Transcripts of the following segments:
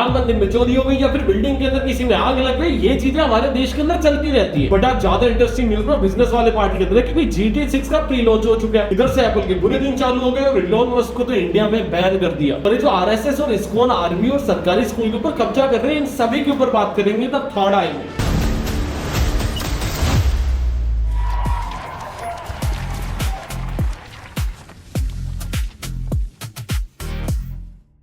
राम मंदिर में चोरी हो गई या फिर बिल्डिंग के अंदर किसी में आग लग गई, ये चीजें हमारे देश के अंदर चलती रहती है। बट आज ज्यादा इंटरेस्टिंग न्यूज ना बिजनेस वाले पार्ट के अंदर कि भाई GTA 6 का प्री लॉन्च हो चुका है। इधर से एप्पल के बुरे दिन चालू हो गए और इलॉन मस्क को तो इंडिया में बैन कर दिया। और ये जो RSS और इस्कॉन आर्मी और सरकारी स्कूल के ऊपर कब्जा कर रहे हैं, इन सभी के ऊपर बात करेंगे द थर्ड आई में।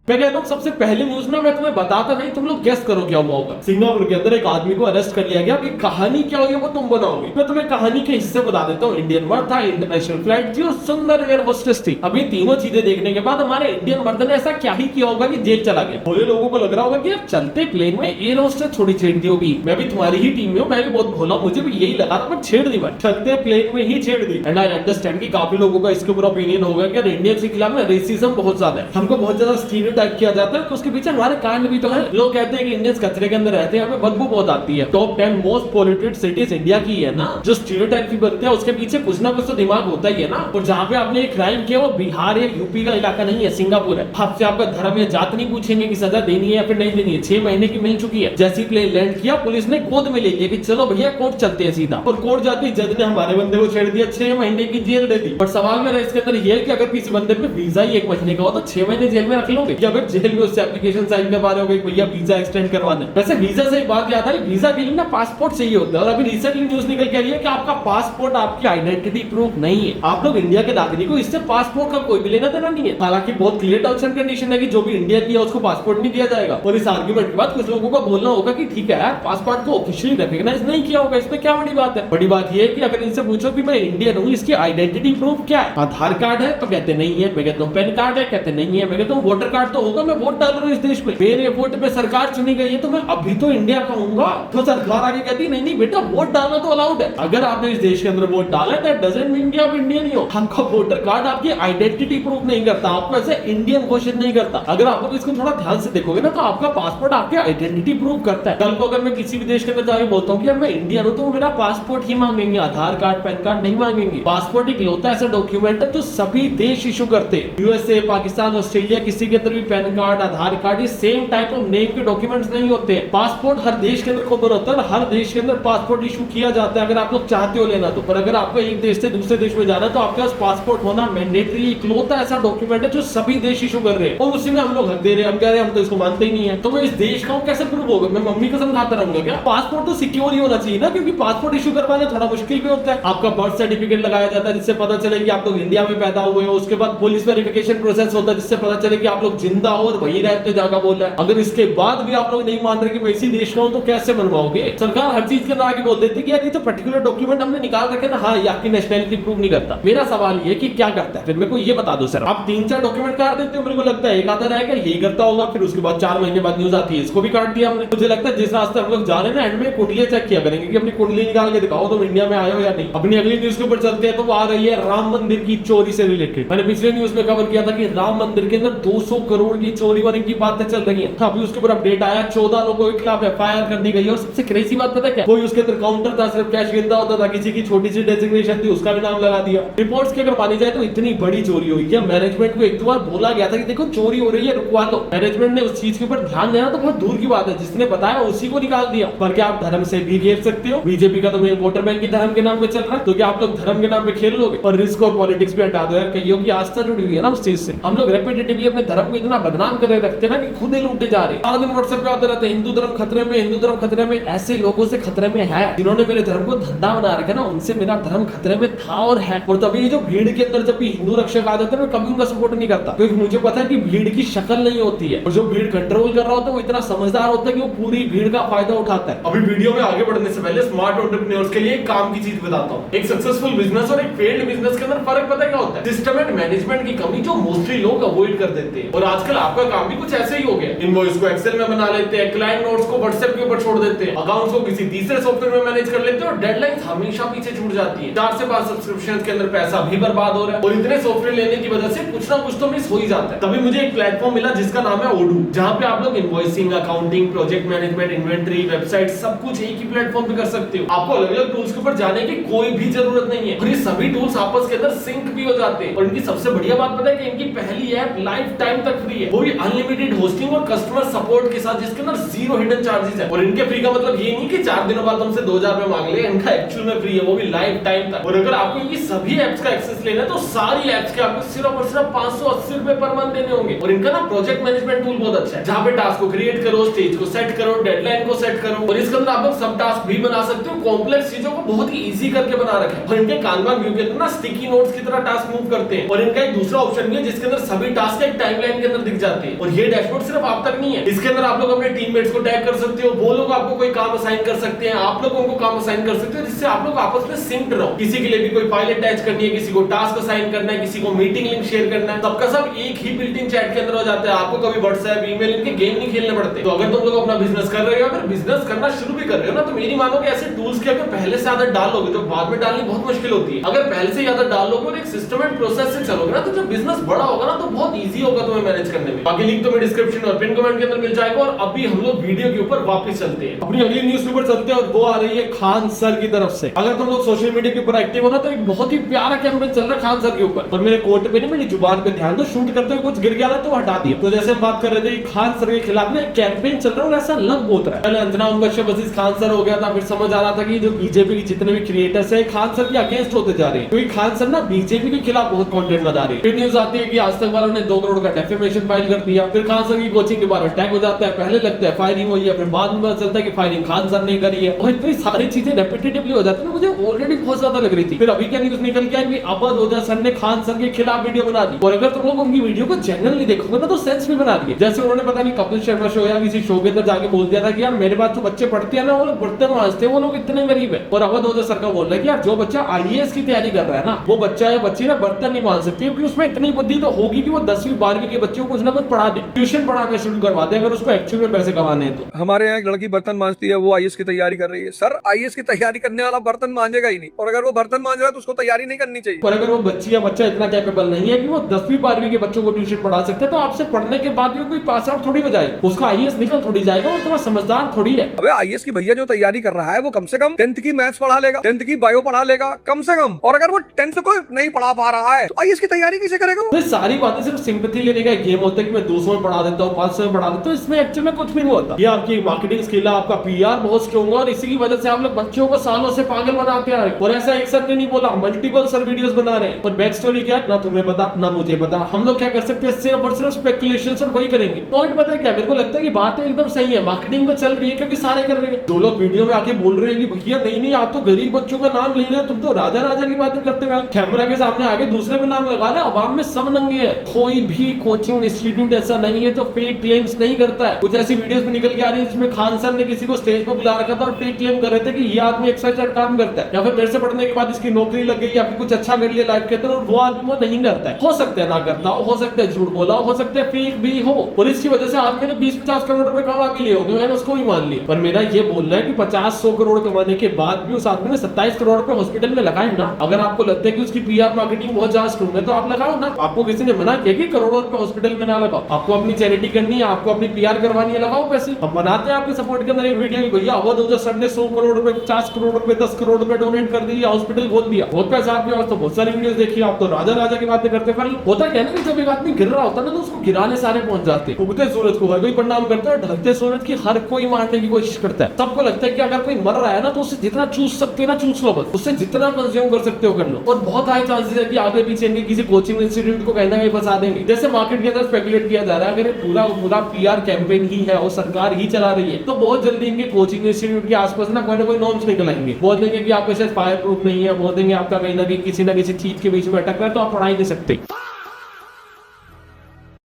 मैं कहता हूँ सबसे पहले न्यूज ना मैं तुम्हें बताता नहीं, तुम लोग गेस करो क्या हुआ होगा। सिंगापुर के अंदर एक आदमी को अरेस्ट कर लिया गया। अभी कहानी क्या होगी वो तुम बनाओगे। मैं तुम्हें कहानी के हिस्से बता देता हूँ। इंडियन मर्द था, इंटरनेशनल फ्लाइट थी और सुंदर एयर होस्टेस थी। अभी तीनों चीजें देखने के बाद हमारे इंडियन मर्द ने ऐसा क्या ही किया होगा कि जेल चला गया। भोले लोगों को लग रहा होगा कि यार चलते प्लेन में एयर होस्टेस थोड़ी छेड़ दी होगी। मैं भी तुम्हारी ही टीम में हूँ, मैं भी बहुत भोला, मुझे भी यही लगा था, पर छेड़ दी बात, चलते प्लेन में ही छेड़ दी। एंड आई अंडरस्टैंड कि काफी लोगों का इसके ऊपर ओपिनियन होगा कि इंडियन के खिलाफ में रेसिज्म बहुत ज्यादा है, हमको बहुत ज्यादा स्टीरियोटाइप किया जाता है। उसके पीछे हमारे कांड भी तो है। लोग कहते हैं कि इंडियंस कचरे के अंदर रहते हैं, हमें बदबू बहुत आती है। Top 10 most polluted cities India की है ना। जो स्टीरियोटाइप भी बनते हैं उसके पीछे कुछ ना कुछ तो दिमाग होता ही है ना। और जहाँ पे आपने एक क्राइम किया वो बिहार या यूपी का इलाका नहीं है, सिंगापुर है। आपसे आपका धर्म या जात नहीं पूछेंगे कि सजा देनी है या फिर नहीं देनी है। 6 महीने की मिल चुकी है। जैसी प्लेन लैंड किया पुलिस ने गोद में ले लिया कि चलो भैया कोर्ट चलते हैं सीधा। और कोर्ट जाती जज ने हमारे बंदे को छेड़ दिया, 6 महीने की जेल दे दी। और सवाल मेरा इसके अंदर ये है कि अगर किसी बंदे पे वीजा ही 1 महीने का हो तो 6 महीने जेल में रख लोगे, या फिर जेल में उससे एप्लीकेशन साइन करवा रहे हो भैया वीजा एक्सटेंड करवाना है। वैसे वीजा से बात याद है, वीजा के लिए ना पासपोर्ट चाहिए होता है। और अभी रिसेंटली न्यूज निकल के आई है कि आपका पासपोर्ट आपकी आइडेंटिटी प्रूफ नहीं है। आप लोग इंडिया के नागरिक हो, इससे पासपोर्ट का कोई भी लेना देना नहीं है। हालांकि बहुत क्लियर टर्म्स एंड कंडीशन है कि जो भी इंडिया की है उसको पासपोर्ट नहीं दिया जाएगा। और इस आर्गुमेंट के बाद कुछ लोगों को बोलना होगा कि ठीक है यार, पासपोर्ट को ऑफिशियली रिकॉग्नाइज नहीं किया होगा, इसमें क्या बड़ी बात है। बड़ी बात यह है कि अगर इनसे पूछो कि मैं इंडियन हूँ, इसकी आइडेंटिटी प्रूफ क्या है? आधार कार्ड है तो कहते नहीं है। मैं कहता हूँ पैन कार्ड है, कहते नहीं है। मैं कहता हूँ वोटर कार्ड तो होगा, मैं वोट डाल रहा हूँ इस देश में, मेरे वोट पे सरकार चुनी गई है, तो मैं अभी तो इंडिया का हूँगा। तो सरकार आगे कहती नहीं नहीं बेटा वोट डालना तो अलाउड है। अगर आपने इस देश के अंदर वोट डाला है दैट डजंट मीन कि आप इंडियन ही हो। आपका वोटर कार्ड आपकी आइडेंटिटी प्रूफ नहीं करता, आपको ऐसे इंडियन घोषित नहीं करता। अगर आप इसको थोड़ा ध्यान से देखोगे ना तो आपका पासपोर्ट आपकी आइडेंटिटी प्रूफ करता है। कल को अगर मैं किसी भी देश के अंदर जाके बोलता हूँ कि मैं इंडियन हूँ, तो मेरा पासपोर्ट ही मांगेंगे, आधार कार्ड पैन कार्ड नहीं मांगेंगे। पासपोर्ट एक लौता ऐसा डॉक्यूमेंट है जो सभी देश इशू करते हैं। यूएसए, पाकिस्तान, ऑस्ट्रेलिया, किसी के अंदर भी पैन कार्ड, आधार कार्ड, ये सेम टाइप ऑफ नेम के डॉक्यूमेंट्स नहीं होते। पासपोर्ट हर देश के अंदर कॉमन होता है, हर देश के अंदर पासपोर्ट इशू किया जाता है अगर आप लोग चाहते हो लेना तो। पर अगर आपको एक देश से दूसरे देश में जाना है तो आपके पास पासपोर्ट होना मैंडेटरी, इकलौता ऐसा डॉक्यूमेंट है जो सभी देश इशू कर रहे हैं। और उसी में हम लोग हक दे रहे हैं, हम कह रहे हैं हम तो इसको मानते ही नहीं है। तो मैं इस देश का कैसे प्रूव होगा? मैं मम्मी को समझाता रहूंगा क्या? पासपोर्ट तो सिक्योर ही होना चाहिए ना, क्योंकि पासपोर्ट इशू करवाना थोड़ा मुश्किल भी होता है। आपका बर्थ सर्टिफिकेट लगाया जाता है जिससे पता चले कि आप लोग इंडिया में पैदा हुए हो। उसके बाद पुलिस वेरिफिकेशन प्रोसेस होता है जिससे पता चले कि आप लोग जिंदा हो और वही रहते जगह बोल रहे हैं। अगर इसके बाद भी आप लोग नहीं मान रहे कि मैं इसी देश का हूं तो कैसे बनवाओगे? सरकार हर चीज के अंदर आगे बोल देती कि यार ये तो पर्टिकुलर डॉक्यूमेंट हमने निकाल रखे ना, हाँ ये आपकी नेशनलिटी प्रूव नहीं करता। मेरा सवाल ये कि क्या करता है? फिर मेरे को ये बता दो सर। आप 3-4 डॉक्यूमेंट काट देते हो, मेरे को लगता है एक आता रहेगा यही करता होगा, फिर उसके बाद 4 महीने बाद न्यूज आती है इसको भी काट दिया हमने। मुझे लगता है जिस रास्ते हम लोग जा रहे हैं ना, एंड में कुंडलियां चेक किया करेंगे कि अपनी कुंडली निकाल के दिखाओ तुम इंडिया में आए हो या नहीं। अपनी अगली न्यूज के ऊपर चलते हैं तो वो आ रही है राम मंदिर की चोरी से रिलेटेड। मैंने पिछले न्यूज में कवर किया था कि राम मंदिर के अंदर 200 करोड़ की चोरी वाली की बातें चल रही है। अभी उसके ऊपर अपडेट आया, 14 लोगों के खिलाफ FIR कर दी गई। और सबसे क्रेजी बात पता है क्या? कोई उसके अंदर काउंटर था, सिर्फ कैश गिनता होता था, किसी की छोटी सी डेजिग्नेशन थी उसका भी नाम लगा दिया। रिपोर्ट्स की अगर मानी जाए तो इतनी बड़ी चोरी हुई है। मैनेजमेंट को एक दो बार बोला गया था कि देखो चोरी हो रही है रुकवा लो। मैनेजमेंट ने उस चीज के ऊपर ध्यान देना तो बहुत दूर की बात है, जिसने बताया उसी को निकाल दिया। पर क्या आप धर्म से भी खेल सकते हो? बीजेपी का तो मेन वोटर बैंक की धर्म के नाम पे चल रहा है, तो क्या आप लोग धर्म के नाम पे खेल लोगे? और रिस्क और पॉलिटिक्स भी हटा दो यार, कईयों की आस्था जुड़ी हुई है ना उस चीज से। हम लोग रेपिटेटिवली अपने धर्म को इतना बदनाम कर रखते हैं ना कि खुद ही लूटे जा रहे हैं। सारा दिन व्हाट्सएप पे आते रहते हैं हिंदू धर्म खतरे में, हिंदू धर्म खतरे में। ऐसे लोगों से खतरे में है जिन्होंने मेरे धर्म को धंधा बना रखा ना, उनसे मेरा धर्म खतरे में था और है। और तभी जो भीड़ के अंदर जब भी हिंदू रक्षक आ जाते हैं, मैं कभी उनका सपोर्ट नहीं करता, क्योंकि मुझे पता है कि भीड़ की शक्ल नहीं होती है। और जो भीड़ कंट्रोल कर रहा होता है वो इतना समझदार होता है कि वो पूरी भीड़ का फायदा उठाता है। अभी वीडियो में आगे बढ़ने से पहले स्मार्ट एंटरप्रेन्योर्स के लिए एक काम की चीज बताता हूँ। एक सक्सेसफुल बिजनेस और एक फेल्ड बिजनेस के अंदर फर्क पता है क्या होता है? सिस्टम एंड मैनेजमेंट की कमी जो मोस्टली लोग अवॉइड कर देते हैं। और आजकल आपका काम भी कुछ ऐसे ही हो गया। इनवॉइस को एक्सेल में बना लेते हैं, क्लाइंट नोट्स को व्हाट्सएप के ऊपर छोड़ देते हैं, अकाउंट्स को किसी तीसरे सॉफ्टवेयर में मैनेज कर लेते हैं और डेडलाइंस हमेशा पीछे छूट जाती है। 4 से 5 सब्सक्रिप्शंस के अंदर पैसा भी बर्बाद हो रहा है और इतने सॉफ्टवेयर लेने की वजह से कुछ ना कुछ तो मिस हो ही जाता है। तभी मुझे एक प्लेटफॉर्म मिला जिसका नाम है ओडू, जहां पे आप लोग invoicing, accounting, project management, inventory, website सब कुछ एक ही प्लेटफॉर्म पे कर सकते हो। आपको अलग-अलग टूल्स के ऊपर जाने की कोई भी जरूरत नहीं है और ये सभी टूल्स आपस के अंदर सिंक भी हो जाते हैं। और इनकी सबसे बढ़िया बात पता है कि इनकी पहली ऐप लाइफ टाइम तक फ्री है, वो भी अनलिमिटेड होस्टिंग और कस्टमर सपोर्ट के साथ, जिसके अंदर जीरो हिडन चार्जेस है। और इनके फ्री का मतलब ये नहीं कि 4 दिनों बाद तुमसे 2000 रुपए मांग ले, इनका एक्चुअल में फ्री है, वो भी लाइफ टाइम तक। और अगर आपको इनकी सभी एप्स का एक्सेस लेना है तो सारी एप्स के आपको सिर्फ और सिर्फ 580 रुपए पर मंथ देने होंगे। और इनका ना प्रोजेक्ट मैनेजमेंट टूल बहुत अच्छा है, जहां पे टास्क को क्रिएट करो, स्टेज को सेट करो, डेडलाइन को सेट करो, और इसके अंदर आप लोग सब टास्क भी बना सकते हो। कॉम्प्लेक्स चीजों को बहुत ही इजी करके बना रखा है। और इनके कानवा व्यू के अंदर ना स्टिकी नोट्स की तरह टास्क मूव करते हैं। और इनका एक दूसरा ऑप्शन भी है जिसके अंदर सभी टास्क एक टाइमलाइन के अंदर दिख जाते हैं। और ये डैशबोर्ड सिर्फ आप तक नहीं है, इसके अंदर आप लोग अपने टीममेट्स को टैग कर सकते हो, वो लोग आपको कोई काम असाइन कर सकते हैं, आप लोग उनको काम असाइन कर सकते हो, जिससे आप लोग आपस में सिंक्ड रहो। किसी के लिए भी कोई फाइल अटैच करनी है, किसी को टास्क असाइन करना है, किसी को मीटिंग लिंक शेयर करना है, सबका सब एक ही बिल्ट इन चैट के अंदर हो जाता है। आपको कभी व्हाट्सएप, ईमेल, इनके गेम नहीं खेलने पड़ते। तो अगर तुम लोग अपना बिजनेस कर रहे हो, अगर बिजनेस करना शुरू भी कर रहे हो ना, तो मेरी मानो कि ऐसे टूल्स की अगर पहले से आदत डाल लोगे तो बाद में डालनी बहुत मुश्किल होती है। अगर पहले से आदत डाल लोगे और एक सिस्टमेटिक प्रोसेस से चलोगे ना, तो जब बिजनेस बड़ा होगा ना तो बहुत इजी होगा तुम्हें मैनेज करने में। बाकी लिंक तुम्हें डिस्क्रिप्शन और पिन कमेंट के अंदर मिल जाएगा। और अभी हम लोग वीडियो के ऊपर वापस चलते हैं, अपनी अगली न्यूज़ के ऊपर चलते हैं, और वो आ रही है खान सर की तरफ से। अगर तुम लोग सोशल मीडिया के ऊपर एक्टिव हो ना, तो एक बहुत ही प्यारा कैंपेन चल रहा है खान सर के ऊपर। और मेरे कोट पे नहीं, मेरी जुबान पे ध्यान दो, शूट करते हुए कुछ गिर गया तो हटा दिया। तो जैसे हम बात कर रहे थे खान सर के खिलाफ में कैंपेन चल रहा है, और ऐसा लग बहुत रहा है। पहले अंजना कश्यप वर्सेस खान सर हो गया था, फिर समझ आ रहा था कि जो बीजेपी के जितने भी क्रिएटर्स है खान सर के अगेंस्ट होते जा रहे हैं, क्योंकि खान सर ना बीजेपी के खिलाफ बहुत कंटेंट बना रहे हैं। फिर न्यूज आती है कि आज तक वालों ने 2 करोड़ का डेफेमेशन फाइल कर दिया। फिर खान सर की कोचिंग के बारे में अटैक हो जाता है, पहले लगता है फायरिंग हुई है, फिर बाद में पता चलता है कि फायरिंग खान सर ने करी है। और इतनी सारी चीजें रेपिटेटिवली हो जाती है, मुझे ऑलरेडी बहुत ज्यादा लग रही थी। फिर अभी क्या न्यूज निकल के आई कि अवध ओझा सर ने खान सर के खिलाफ वीडियो बना दी। और अगर तुम लोग उनकी वीडियो को जेन्युइनली देखोगे ना, तो सेंस भी बना दी। जैसे उन्होंने पता नहीं कपिल शर्मा शो या किसी शो के अंदर जाके बोल दिया था कि यार मेरे पास जो बच्चे पढ़ते हैं ना, वो लोग बर्तन मांजते हैं, वो लोग इतने गरीब है। और अवध ओझा सर का बोल रहा है कि यार जो बच्चा आईएएस की तैयारी कर रहा है ना, वो बच्चा या बच्ची ना बर्तन नहीं मांज सकती, क्योंकि उसमें इतनी बुद्धि तो होगी कि वो 10वीं 12वीं के बच्चों को कुछ ना कुछ पढ़ा दे, ट्यूशन पढ़ाना शुरू करवा दे, अगर उसको एक्चुअल में पैसे कमाने हैं तो। हमारे यहाँ एक लड़की बर्तन मांजती है, वो आईएएस की तैयारी कर रही है। सर आईएएस की तैयारी करने वाला बर्तन मांजेगा ही नहीं, और अगर वो बर्तन मांज रहा है तो उसको तैयारी नहीं करनी चाहिए। पर अगर वो बच्ची या बच्चा इतना कैपेबल नहीं है कि वो 10वीं 12वीं के बच्चों को ट्यूशन पढ़ा सकते हैं, तो आपसे पढ़ने के बाद भी कोई पास आउट थोड़ी हो जाएगा, उसका आईएएस निकल थोड़ी जाएगा, और तुम्हारा समझदार थोड़ी है। अबे आईएएस की भैया जो तैयारी कर रहा है, वो कम से कम 10th की मैथ्स पढ़ा लेगा, 10th की बायो पढ़ा लेगा कम से कम। और अगर वो 10th को नहीं पढ़ा पा रहा है, तो आईएएस की तैयारी कैसे करेगा? तो सारी बातें सिर्फ सिंपैथी लेने का गेम होता है कि मैं 200 में पढ़ा देता हूँ, 500 में पढ़ा देता हूँ, इसमें एक्चुअल में कुछ भी नहीं होता। ये आपकी मार्केटिंग स्किल है, आपका पीआर बहुत स्ट्रॉन्ग है, और इसी की वजह से आप लोग बच्चों को सालों से पागल बनाते हैं। और ऐसा एक सर ने नहीं बोला, मल्टीपल सर वीडियोस बना रहे हैं। और बैक स्टोरी क्या, ना तुम्हें पता ना मुझे पता। हम लोग क्या कर सकते हैं, सिर्फ और सिर्फ स्पेकुलेशन और वही करेंगे। पॉइंट पता है क्या, मेरे को लगता है कि बातें एकदम सही है, मार्केटिंग में चल रही है क्योंकि सारे कर रहे हैं। जो लोग वीडियो में आके बोल रहे हैं कि भैया नहीं आप तो गरीब बच्चों का नाम ले रहे हो, तुम तो राजा राजा की बातें करते हो, कैमरा के सामने आगे दूसरे पे नाम लगा रहे, अवाम में सब नंगे है। कोई भी कोचिंग इंस्टीट्यूट ऐसा नहीं है जो फेक क्लेम्स नहीं करता है। कुछ ऐसी वीडियोस में निकल के आ रही है जिसमें खान सर ने किसी को स्टेज पर बुला रखा था और फेक क्लेम कर रहे थे कि ये आदमी एक्साइटेड काम करता है, या फिर मेरे से पढ़ने के बाद इसकी नौकरी लग गई, या फिर कुछ अच्छा कर लिया लाइफ के अंदर, और वो आदमी वो नहीं करता है। हो सकता है ना करता हो सकता है झूठ बोला हो सकता है फेक भी हो, और इसकी वजह से आदमी ने 20-50 करोड़ रुपए कमा के लिए होंगे, मैंने उसको भी मान लिया। पर मेरा ये बोलना है कि 50-100 करोड़ कमाने के बाद भी उस आदमी ने 27 करोड़ रुपए हॉस्पिटल में लगाए ना। अगर आपको लगता है कि उसकी पीआर मार्केटिंग बहुत ज्यादा स्ट्रॉन्ग है, तो आप लगाओ ना। आपको किसी ने मना किया कि करोड़ों रुपए हॉस्पिटल में ना लगाओ? आपको अपनी चैरिटी करनी है, आपको अपनी पीआर करवानी है, लगाओ पैसे। हम बनाते हैं आपके सपोर्ट के अंदर एक वीडियो, भैया अवध ओझा सर ने 100 करोड़ रुपए, 50 करोड़ रुपए, 10 करोड़ रुपए डोनेट कर दिया, हॉस्पिटल खोल दिया, बहुत पैसा आपके पास, तो बहुत सारी वीडियोस देखिए। आप तो राजा राजा की बातें करते, पर होता क्या है ना, जब एक आदमी गिर रहा होता है ना, तो उसको गिराने सारे पहुंच जाते हैं। उगते सूरज को हर कोई प्रणाम करता है, ढलते सूरज की हर कोई मारने की कोशिश करता है। सबको लगता है कि अगर कोई मर रहा है ना, तो उससे जितना चूस सकते हैं ना चूस लो, बस उससे जितना कंज्यूम कर सकते हो कर लो। और बहुत हाई चांसेस है कि आगे पीछे इनके किसी कोचिंग इंस्टीट्यूट को कहना है फंसा देंगे, जैसे मार्केट के अंदर स्पेकुलेट किया जा रहा है। अगर पूरा पीआर कैंपेन ही है और सरकार ही चला रही है, तो बहुत जल्दी इनके कोचिंग इंस्टीट्यूट के आसपास ना कोई नॉर्म्स निकल आएंगे। बोल देंगे कि आपका शायद फायर प्रूफ नहीं है, बोल देंगे आपका कहीं ना कहीं किसी ना किसी चीज के बीच में अटक रहा है, तो आप पढ़ा ही नहीं सकते।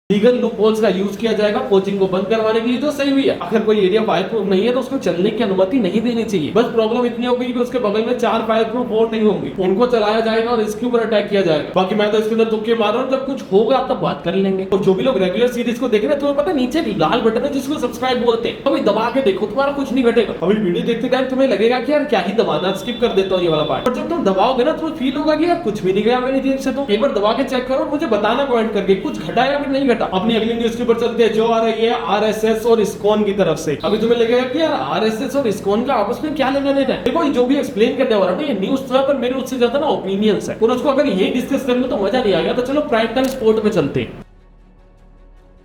लीगल लूपहोल्स का यूज किया जाएगा कोचिंग को बंद करवाने के लिए, तो सही भी है। अगर कोई एरिया फायर प्रूफ नहीं है तो उसको चलने की अनुमति नहीं देनी चाहिए। बस प्रॉब्लम इतनी होगी कि उसके बगल में 4 फायर प्रूफ बोर्ड नहीं होंगे, उनको चलाया जाएगा और इसके ऊपर अटैक किया जाएगा। बाकी मैं तो इसके अंदर तुक्के मार रहा हूँ, जब कुछ होगा तब बात कर लेंगे। और जो भी लोग रेगुलर सीरीज को देख रहे हैं, तुम्हें पता नीचे लाल बटन है जिसको सब्सक्राइब बोलते हैं, अभी दबा के देखो, तुम्हारा कुछ नहीं घटेगा। अभी वीडियो देखते टाइम तुम्हें लगेगा कि यार क्या ही दबाना, स्किप कर देता हूँ ये वाला पार्ट। और जब तुम दबाओगे ना, तुम्हें फील होगा कि यार कुछ भी नहीं गया मेरी जेब से। तो एक बार दबा के चेक करो, मुझे बताना कमेंट करके कुछ घटा या फिर नहीं घटा। अपनी अगली न्यूज पर चलते हैं, जो आ रही है आरएसएस और इस्कॉन की तरफ से। अभी तुम्हें लगेगा कि यार आरएसएस और इस्कॉन का आपस में क्या लेना देना है। देखो जो भी एक्सप्लेन करने वाला है, ये न्यूज था, पर मेरे उससे ज्यादा ना ओपिनियंस है, और उसको अगर यही डिस्कस कर लो तो मजा नहीं आएगा। तो चलो प्राइम टाइम स्पोर्ट में चलते हैं।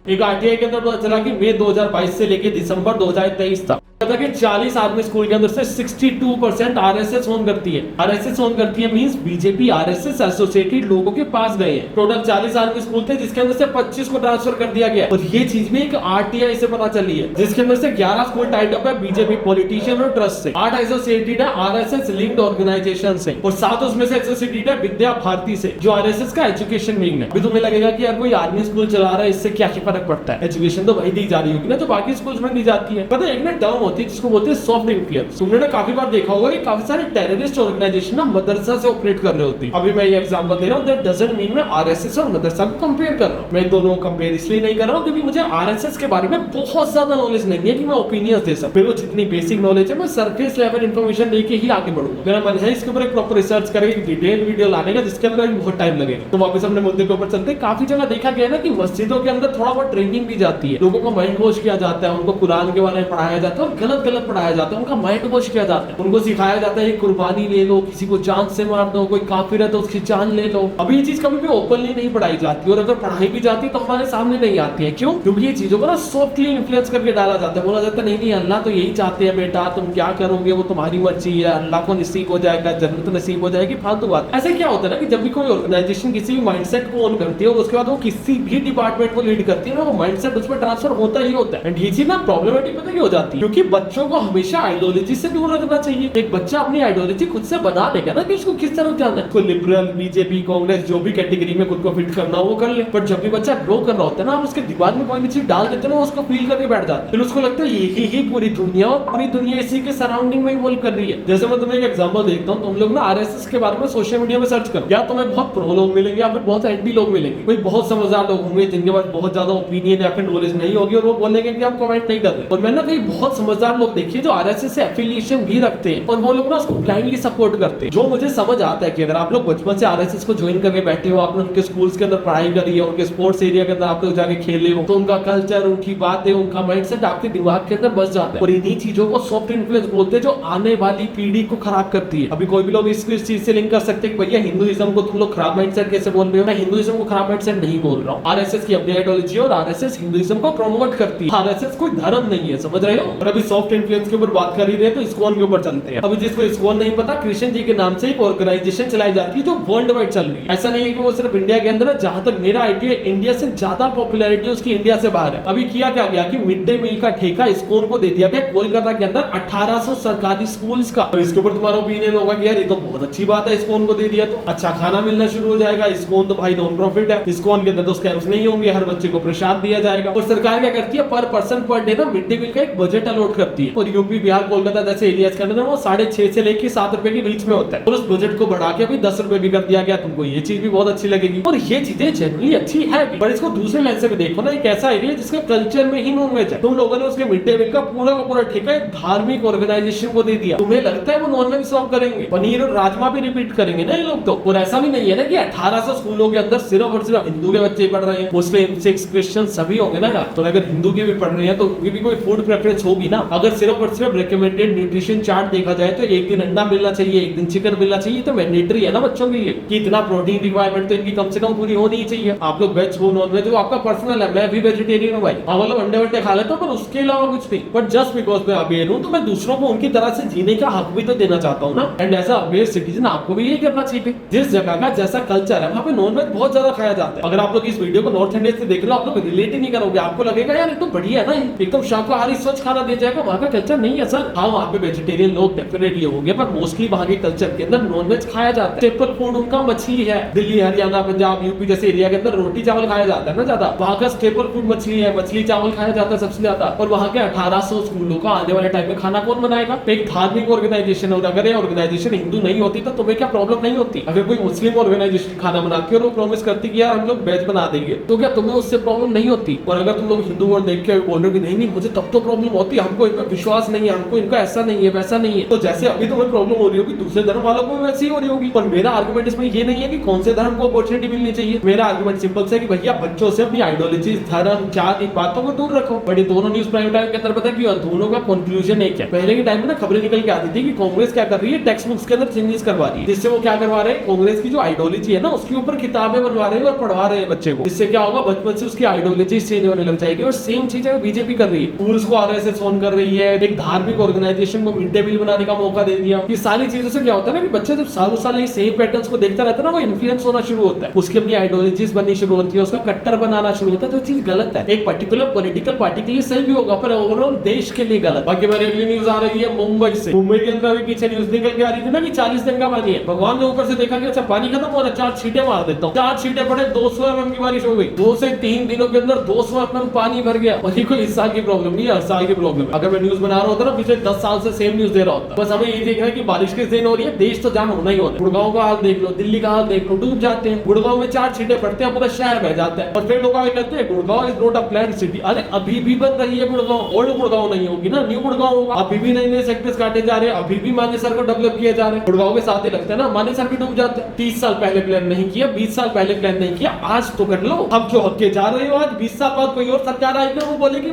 एक आरटीआई के अंदर पता चला कि मई 2022 से लेके दिसंबर 2023 तक पता कि 40 आर्मी स्कूल के अंदर से 62% आरएसएस ओन करती है। आरएसएस ओन करती है मींस बीजेपी आरएसएस एसोसिएटेड लोगों के पास गए हैं। टोटल 40 आर्मी स्कूल थे जिसके अंदर से 25 को ट्रांसफर कर दिया गया और ये चीज भी एक आरटीआई से पता चली है जिसके अंदर से 11 स्कूल टाइड अप है बीजेपी पॉलिटिशियन और ट्रस्ट से, 8 एसोसिएटेड है आरएसएस लिंक्ड ऑर्गेनाइजेशन से और 7 उसमें से एसोसिएटेड है विद्या भारती से जो आरएसएस का एजुकेशन विंग है। अभी तुम्हें लगेगा कि यार कोई आर्मी स्कूल चला रहा है इससे क्या फर्क पड़ता है, एजुकेशन तो वही दी जा रही होगी ना जो बाकी स्कूल्स में दी जाती है। पता है एक ना टर्म होती है जिसको बोलते हैं सॉफ्ट इन्फ्लुएंस। तुमने ना काफी बार देखा होगा कि काफी सारे टेररिस्ट ऑर्गेनाइजेशन ना मदरसा से ऑपरेट कर रहे होते हैं। अभी मैं ये एग्जांपल दे रहा हूं, दैट डजंट मीन मैं आरएसएस और मदरसा को कंपेयर कर रहा हूं। मैं दोनों को कंपेयर इसलिए नहीं कर रहा हूं क्योंकि मुझे आरएसएस के बारे में बहुत ज्यादा नॉलेज नहीं है कि मैं ओपिनियंस दे सकूं। मेरे को जितनी बेसिक नॉलेज है मैं सरफेस लेवल इंफॉर्मेशन लेके ही आगे बढ़ूंगा। मेरा मन है इसके ऊपर एक प्रॉपर रिसर्च करके डिटेल वीडियो लाने का जिसके अंदर बहुत टाइम लगेगा। तो वापस अपने मुद्दे के ऊपर चलते हैं। काफी जगह देखा गया ना कि मस्जिदों के अंदर थोड़ा बहुत ट्रेनिंग दी जाती है, लोगों को माइंड वॉश किया जाता है, उनको कुरान के बारे में पढ़ाया जाता है और गलत गलत पढ़ाया जाता है, उनका माइंड वॉश किया जाता है। उनको सिखाया जाता है कुर्बानी ले लो, किसी को जान से मार दो, कोई काफिर है तो उसकी जान ले लो। अभी ये चीज कभी भी ओपनली नहीं पढ़ाई जाती और अगर पढ़ाई भी जाती तो हमारे सामने नहीं आती है। क्यों? क्योंकि ये चीजों को ना सॉफ्टली इन्फ्लुएंस करके डाला जाता है। बोला जाता है नहीं नहीं अल्लाह तो यही चाहते हैं बेटा, तुम क्या करोगे वो तुम्हारी मर्जी है, अल्लाह को नसीब हो जाएगा, जन्नत नसीब हो जाएगी, फालतू बात। ऐसे क्या होता है ना कि जब भी कोई ऑर्गेनाइजेशन किसी भी माइंडसेट को ऑन करती है और उसके बाद वो किसी भी डिपार्टमेंट को लीड करती है ना, वो माइंडसेट उसमें ट्रांसफर होता ही होता है। एंड ये चीज ना प्रॉब्लमेटिक पता क्या हो जाती है, क्योंकि बच्चों को हमेशा आइडियोलॉजी से दूर रखना चाहिए। एक बच्चा अपनी आइडियोलॉजी खुद से बना लेगा ना कि उसको किस तरफ जाना है, कोई लिबरल, बीजेपी, कांग्रेस, जो भी कैटेगरी में खुद को फिट करना हो वो कर ले। पर जब भी बच्चा ग्रो कर रहा होता है ना, आप उसके दिमाग में कोई भी चीज डाल देते हैं ना, उसको फील करके बैठ जाता है। फिर उसको लगता है यही ही पूरी दुनिया और पूरी दुनिया इसी के सराउंडिंग में इवॉल्व कर रही है। जैसे मैं तुम्हें एक एग्जांपल देखता हूँ, तुम लोग ना आरएसएस के बारे में सोशल मीडिया में सर्च करो, या तुम्हें बहुत प्रो लोग मिलेंगे या फिर बहुत एंटी लोग मिलेंगे। कोई बहुत समझदार लोग होंगे जिनके पास बहुत ज्यादा ओपिनियन या फिर नॉलेज नहीं होगी और वो बोलेंगे कि आप कमेंट नहीं कर रहे। और मैंने कई बहुत समझदार लोग देखे जो आरएसएस से एफिलिएशन भी रखते हैं और वो लोग ना उसको ब्लाइंडली सपोर्ट करते हैं। जो मुझे समझ आता है कि अगर आप लोग बचपन से आरएसएस को ज्वाइन करके बैठे हो, आपने उनके स्कूल्स के अंदर पढ़ाई करी है, उनके स्पोर्ट्स एरिया के अंदर आप लोग जाके खेले हो, तो उनका कल्चर, उनकी बातें, उनका माइंडसेट आपके दिमाग के अंदर बस जाता है। और इन्हीं चीजों को सॉफ्ट इन्फ्लुएंस बोलते हैं जो आने वाली पीढ़ी को खराब करती है। अभी कोई भी लोग इस चीज से लिंक कर सकते हैं कि भैया हिंदुइज्म को तुम लोग खराब माइंडसेट कैसे बोल रहे हो। मैं हिंदुइज्म को खराब माइंडसेट नहीं बोल रहा हूँ। आरएसएस की अपनी आइडियोलॉजी और आरएसएस हिंदुइज्म को प्रमोट करती है। आरएसएस कोई धर्म नहीं है, समझ रहे हो। और अभी सॉफ्ट इन्फ्लुएंस के ऊपर बात कर ही रहे तो इस्कॉन के ऊपर चलते हैं। अभी जिसको इस्कॉन नहीं पता, कृष्ण जी के नाम से एक ऑर्गेनाइजेशन चलाई जाती है जो वर्ल्ड वाइड चल रही है। ऐसा नहीं है कि वो सिर्फ इंडिया के अंदर है, जहां तक मेरा आइडिया इंडिया से ज्यादा पॉपुलैरिटी उसकी इंडिया से बाहर है। अभी किया क्या गया कि मिड डे मील का ठेका इस्कॉन को दे दिया गया कोलकाता के अंदर 1800 सरकारी स्कूल्स का। तो इसके ऊपर तुम्हारा ओपिनियन होगा कि यार ये तो बहुत अच्छी बात है, इस्कॉन को दे दिया तो अच्छा खाना मिलना शुरू हो जाएगा। इस्कॉन तो भाई नॉन प्रॉफिट है, इस्कॉन के अंदर तो स्कैम्स नहीं होंगे, हर बच्चे को प्रसाद दिया जाएगा। और सरकार क्या करती है, पर पर्सन पर डे ना मिड डे मील का एक बजट अलॉट करती है। और यूपी, बिहार, कोलकाता जैसे एरियाज के अंदर वो 6.5 से लेके 7 रुपए के बीच में होता है। और उस बजट को बढ़ा के अभी 10 रुपए भी कर दिया गया। तुमको ये चीज भी बहुत अच्छी लगेगी और ये चीजें जनरली अच्छी है, पर इसको दूसरे लेंस से भी देखो ना। एक ऐसा एरिया जिसका कल्चर में ही नॉनवेज है, तुम लोगों ने उसके मिड डे मील का पूरा ठेका एक धार्मिक ऑर्गेनाइजेशन को दे दिया। तुम्हें लगता है वो नॉनवेज सर्व करेंगे, पनीर और राजमा भी रिपीट करेंगे ना ये लोग तो। और ऐसा भी नहीं है ना कि 1800 स्कूलों के अंदर सिर्फ और सिर्फ हिंदू के बच्चे पढ़ रहे हैं, मुस्लिम, सिख, क्रिश्चियन सभी होंगे ना। तो अगर हिंदू के भी पढ़ रहे हैं तो उनकी भी कोई फूड प्रेफरेंस होगी ना। अगर सिर्फ और सिर्फ रिकमेंडेड न्यूट्रिशन चार्ट देखा जाए तो एक दिन अंडा मिलना चाहिए, एक दिन चिकन मिलना चाहिए, तो मैंडेटरी है ना बच्चों के लिए कि इतना प्रोटीन रिक्वायरमेंट तो इनकी कम से कम पूरी होनी ही चाहिए। आप लोग वेज हो, नॉन वेज हो, आपका पर्सनल है। मैं भी वेजिटेरियन हूँ भाई, हम लोग अंडे वंडे खा लेता हूँ, पर उसके अलावा कुछ नहीं। बट जस्ट बिकॉज मैं अवेयर हूँ तो मैं दूसरों को उनकी तरह से जीने का हक भी तो देना चाहता हूँ ना। एंड एज अवेयर सिटीजन आपको भी यही करना चाहिए। जिस जगह का जैसा कल्चर है वहाँ पे नॉन वेज बहुत ज्यादा खाया जाता है। अगर आप लोग इस वीडियो को नॉर्थ इंडिया से देख रहे हो, आप लोग रिलेट ही नहीं करोगे, आपको लगेगा यार ये तो बढ़िया है ना, एकदम शाकाहारी स्वच्छ खाना दिया जाएगा। वहाँ का कल्चर नहीं है सर। हाँ वहाँ पे वेजिटेरियन लोग डेफिनेटली होंगे, पर मोस्टली वहाँ के कल्चर के अंदर नॉन वेज खाया जाता है। स्टेपल फूड उनका मछली है। दिल्ली, हरियाणा, पंजाब, यूपी जैसे एरिया के अंदर रोटी चावल खाया जाता है ना ज्यादा, वहाँ का स्टेपल फूड मछली है, मछली चावल खाया जाता है सबसे ज्यादा। और वहाँ के 1800 स्कूलों का आने वाले टाइम में खाना कौन बनाएगा? एक धार्मिक ऑर्गेनाइजेशन और अगर ये ऑर्गेनाइजेशन हिंदू नहीं होती तो तुम्हें क्या प्रॉब्लम नहीं होती? अगर कोई मुस्लिम ऑर्गेनाइजेशन खाना बनाती है और वो प्रॉमिस करती कि यार हम लोग वेज बना देंगे, तो क्या तुम्हें उससे प्रॉब्लम नहीं होती? और अगर तुम लोग हिंदू और देख के बोल रहे हो कि नहीं नहीं मुझे तब तो प्रॉब्लम होती है, हम हमको इन पर विश्वास नहीं है, हमको इनका ऐसा नहीं है वैसा नहीं है। तो जैसे अभी तुम्हें प्रॉब्लम हो रही होगी, दूसरे धर्म वालों को वैसे ही हो रही होगी। पर मेरा आर्गुमेंट इसमें ये नहीं है कि कौन से धर्म को अपॉर्चुनिटी मिलनी चाहिए। मेरा आर्गुमेंट सिंपल से कि भैया बच्चों से अपनी आइडियोलॉजी, धर्म, जाति, बातों को दूर रखो। बट ये दोनों न्यूज प्राइम टाइम के अंदर पता है कि दोनों का कंक्लूजन एक है। पहले के टाइम में ना खबरें निकल के आती थी कि कांग्रेस क्या कर रही है, टेक्स्ट बुक्स के अंदर चेंजेस करवा रही है। जिससे वो क्या करवा रहे हैं, कांग्रेस की जो आइडियोलॉजी है ना उसके ऊपर किताबें बनवा रहे हैं और पढ़वा रहे हैं बच्चे को। इससे क्या होगा, बचपन से उसकी आइडियोलॉजी चेंज होने लग जाएगी। और सेम चीज है बीजेपी कर रही है, स्कूल्स को आरएसएस ऑन कर रही है, एक धार्मिक ऑर्गेनाइजेशन को मिड डे मील बनाने का मौका दे दिया। ये सारी चीजों से क्या होता है ना कि बच्चा जब सालों साल ये सेम पैटर्न्स को देखता रहता है ना, वो इन्फ्लुएंस होना शुरू होता है, उसकी अपनी आइडियोलॉजीज बननी शुरू होती है, उसका कट्टर बनाना शुरू होता है। तो चीज गलत है। एक पर्टिकुलर पॉलिटिकल पार्टी के लिए सही भी होगा पर ओवरऑल देश के लिए गलत। बाकी मेरी अगली न्यूज आ रही है मुंबई से। मुंबई के अंदर अभी पीछे न्यूज निकल के आ रही थी ना कि 40 दिन का पानी है। भगवान ने ऊपर से देखा कि अच्छा पानी खत्म हो रहा है, 4 छींटे मार देता हूँ। 4 छींटे पड़े, 200 mm की बारिश हो गई। 2 से 3 दिनों के अंदर 200 mm पानी भर गया। और ये कोई इस साल की प्रॉब्लम नहीं है, हर साल की प्रॉब्लम है। अगर मैं न्यूज बना रहा होता ना पिछले 10 साल से सेम न्यूज दे रहा होता। बस हमें ये देखना है कि बारिश किस दिन हो रही है, देश तो जाम होना ही होना है। गुड़गांव का हाल देख लो, दिल्ली का हाल देख लो, डूब जाते हैं। गुड़गांव में 4 छींटे पड़ते हैं, पूरा शहर बह जाता है। और फिर लोग आगे कहते हैं Gurgaon is not a planned city. अरे अभी भी बन रही है गुड़गांव, ओल्ड गुड़गांव नहीं होगी ना, न्यू गुड़गांव होगा। अभी भी नए सेक्टर्स काटे जा रहे हैं, अभी भी मानेसर को डेवलप किए जा रहे हैं। गुड़गांव के साथ ही लगता है ना, मानेसर भी डूब जाते हैं। 30 साल पहले प्लान नहीं किया, 20 साल पहले प्लान नहीं किया, आज तो कर लो। अब जो हक के जा रहे हो, आज 20 साल बाद कोई और सरकार आएगी वो बोलेगी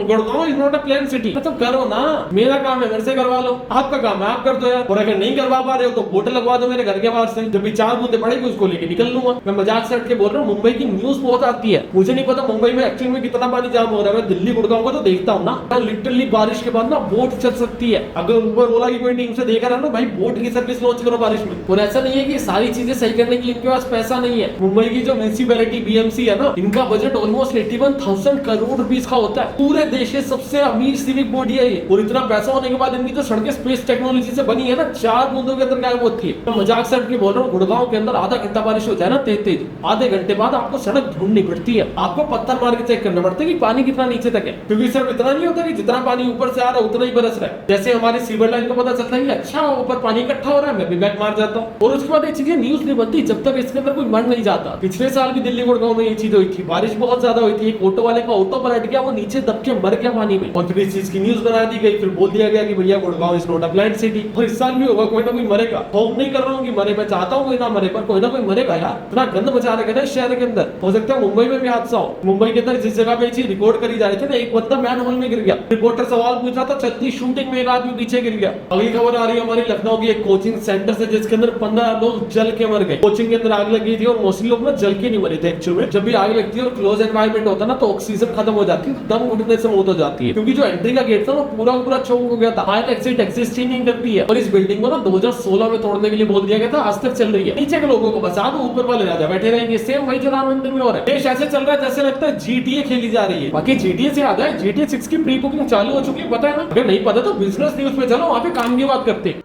Gurgaon is not a planned city. तो करो ना, मेरा काम है मेरे से करवा लो, आपका काम है आप कर दो यार। और अगर नहीं करवा पा रहे हो तो बोर्ड लगवा दो मेरे घर के बाहर से, जब भी 4 बूंदे पड़ेगी उसको लेके निकल लूंगा। मैं मजाक से हट के बोल रहा हूँ, मुंबई की न्यूज बहुत आती है, मुझे नहीं पता मुंबई में एक्चुअली में कितना पानी जाम हो रहा है। मैं दिल्ली गुड़गांव का तो देखता हूँ ना, लिटरली बारिश के बाद ना बोट चल सकती है। अगर ऊपर ओला की कोई टीम से देखा रहा ना भाई, बोट की सर्विस लॉन्च करो बारिश में। और ऐसा नहीं है कि सारी चीजें सही करने के लिए इनके पास पैसा नहीं है। मुंबई की जो म्युनिसिपैलिटी बीएमसी है ना, इनका बजट ऑलमोस्ट 81,000 करोड़ रुपीस का होता है। पूरे देश के सबसे अमीर सिविक बॉडी है ये। और इतना पैसा होने के बाद इनकी जो सड़कें स्पेस टेक्नोलॉजी से बनी है ना, 4 बूंदों के अंदर गायब होती है। मैं मजाक से हट के बोल रहा हूँ, गुड़गांव के अंदर आधा घंटा बारिश हो जाए ना तेज, आधे घंटे बाद आपको सड़क ढूंढनी पड़ती है, आपको पत्थर मार के चेक करना पड़ता है कि पानी कितना नीचे तक है। क्योंकि सिर्फ इतना नहीं होता कि जितना पानी ऊपर से आ रहा है उतना ही बरस रहा है। जैसे हमारे सीवर लाइन को पता चलता है कि अच्छा ऊपर पानी इकट्ठा हो रहा है, मैं भी बैक मार जाता हूँ। और उसके बाद ये चीजें न्यूज नहीं बनती जब तक इसके अंदर कोई मर नहीं जाता। पिछले साल भी दिल्ली गुड़गांव में ये चीज हुई थी, बारिश बहुत ज्यादा हुई थी, एक ऑटो वाले का ऑटो पलट गया, वो नीचे दब के मर गया पानी में। और फिर इस चीज की न्यूज बना दी गई, फिर बोल दिया गया कि भैया Gurgaon is not a planned city. और इस साल भी होगा, कोई ना कोई मरेगा। होप नहीं कर रहा हूँ कि मरे, मैं चाहता हूँ कोई ना मरे, पर कोई ना कोई मरेगा यार। इतना गंद मचा रखा है शहर के अंदर। हो सकता है मुंबई में भी हादसा हो। मुंबई के अंदर जिस जगह पे चीज रिकॉर्ड करी जा रही थी ना, एक बंदा मैन होल में गिर गया। रिपोर्टर सवाल पूछ रहा था, 36 शूटिंग में एक आदमी पीछे गिर गया। अगली खबर आ रही है हमारी लखनऊ की एक कोचिंग सेंटर से, जिसके अंदर 15 लोग जल के मर गए। कोचिंग के अंदर आग लगी थी और मोस्टली लोग ना जल के नहीं मरे थे एक्चुअली में। जब भी आग लगती है और क्लोज एनवायरनमेंट होता है ना, तो ऑक्सीजन खत्म हो जाती है, दम घुटने से मौत हो जाती है। क्योंकि जो एंट्री का गेट था वो पूरा पूरा चौक हो गया था, फायर एग्जिट एग्जिस्ट ही नहीं करती है। और इस बिल्डिंग को ना 2016 में तोड़ने के लिए बोल दिया गया था, आज तक चल रही है। नीचे के लोगों को बचा दो, ऊपर वाले राजा बैठे रहेंगे। सेम वही जो राम मंदिर में हो रहा है। देश ऐसे चल रहा है जैसे लगता है GTA खेली जा रही है। बाकी GTA से याद है, GTA 6 की प्री बुकिंग चालू हो चुकी है, पता है ना? अगर नहीं पता तो बिजनेस न्यूज पे चलो, वहां पे काम की बात करते हैं।